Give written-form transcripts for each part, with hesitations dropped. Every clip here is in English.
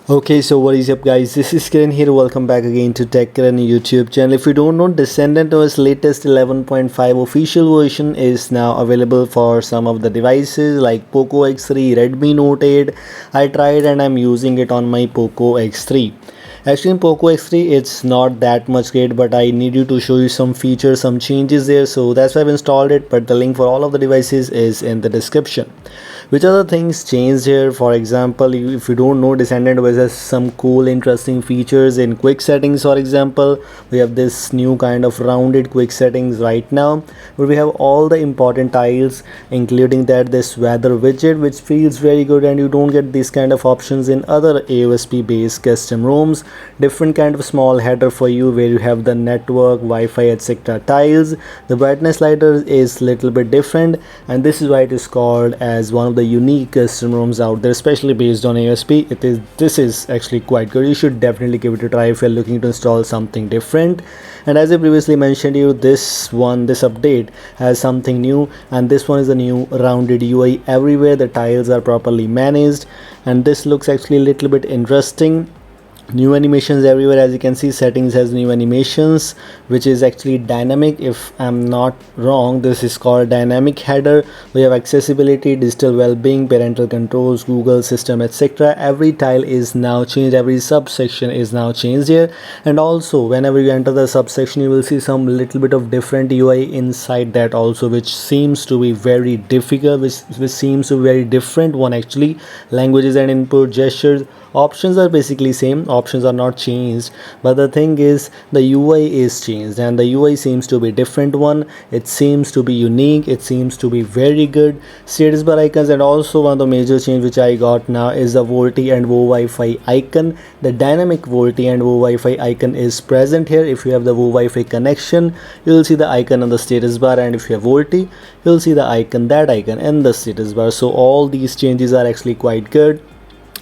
Okay, so what is up, guys? This is Kiran here. Welcome back again to Tech Kiran YouTube channel. If you don't know, Descendant OS latest 11.5 official version is now available for some of the devices like Poco X3, Redmi Note 8. I tried and I'm using it on my Poco X3. Actually, in Poco X3, it's not that much great, but I need you to show you some features, some changes there. So that's why I've installed it. But the link for all of the devices is in the description. Which other things changed here? For example, if you don't know, Descendant OS has some cool interesting features in quick settings. For example, we have this new kind of rounded quick settings right now where we have all the important tiles, including that this weather widget, which feels very good, and you don't get these kind of options in other AOSP based custom ROMs. Different kind of small header for you where you have the network, Wi-Fi, etc. tiles. The brightness slider is little bit different, and this is why it is called as one of the unique custom ROMs out there, especially based on AOSP. This is actually quite good. You should definitely give it a try if you're looking to install something different. And as I previously mentioned you, this update has something new, and this one is a new rounded UI everywhere. The tiles are properly managed, and this looks actually a little bit interesting. New animations everywhere. As you can see, settings has new animations, which is actually dynamic. If I'm not wrong, this is called dynamic header. We have accessibility, digital well-being, parental controls, Google system, etc. Every tile is now changed, every subsection is now changed here. And also, whenever you enter the subsection, you will see some little bit of different UI inside that also, which seems to be very difficult, which seems to be very different one actually. Languages and input gestures, options are basically same, options are not changed, but the thing is the UI is changed, and the UI seems to be different one. It seems to be unique, it seems to be very good. Status bar icons, and also one of the major change which I got now is the VoLTE and Wi-Fi icon. The dynamic VoLTE and Wi-Fi icon is present here. If you have the Wi-Fi connection, you will see the icon on the status bar, and if you have VoLTE, you will see the icon, that icon in the status bar. So all these changes are actually quite good.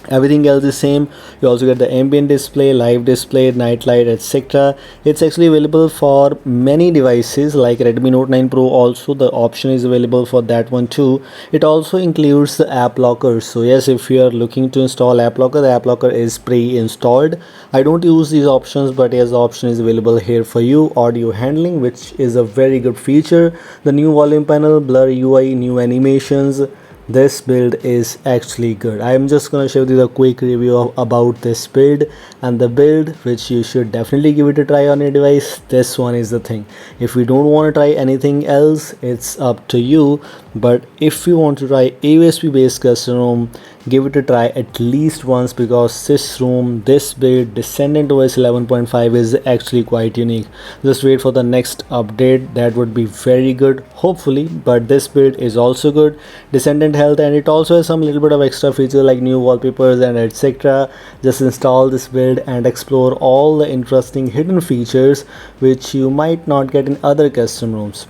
Everything else is same. You also get the ambient display, live display, night light, etc. It's actually available for many devices like Redmi Note 9 Pro. Also the option is available for that one too. It also includes the app locker. So yes, if you are looking to install app locker, the app locker is pre-installed. I don't use these options, but yes, the option is available here for you. Audio handling, which is a very good feature. The new volume panel, blur UI, new animations. This build is actually good. I am just gonna show you the quick review about this build, and the build which you should definitely give it a try on your device. This one is the thing. If you don't want to try anything else, it's up to you, but if you want to try AOSP based custom ROM, give it a try at least once, because this ROM, this build, Descendant OS 11.5 is actually quite unique. Just wait for the next update, that would be very good hopefully, but this build is also good. Descendant health, and it also has some little bit of extra features like new wallpapers and etc. Just install this build and explore all the interesting hidden features which you might not get in other custom ROMs.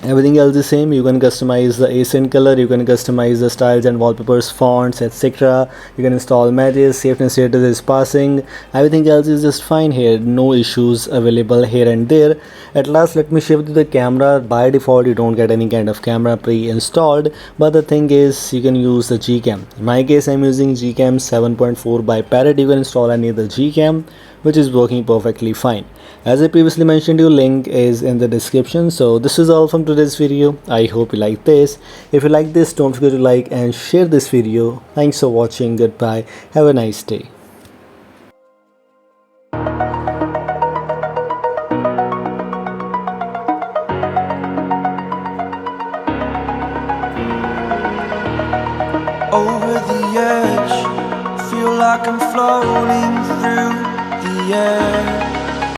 Everything else is same. You can customize the accent color, you can customize the styles and wallpapers, fonts, etc. You can install matches, safe and status is passing. Everything else is just fine here, no issues available here and there. At last, let me shift to the camera. By default, you don't get any kind of camera pre-installed, but the thing is you can use the Gcam. In my case, I'm using Gcam 7.4 by Parrot. You can install any other Gcam, which is working perfectly fine. As I previously mentioned, your link is in the description. So this is all from today's video. I hope you like this. If you like this, don't forget to like and share this video. Thanks for watching. Goodbye. Have a nice day. Over the edge, feel like I'm floating through the air.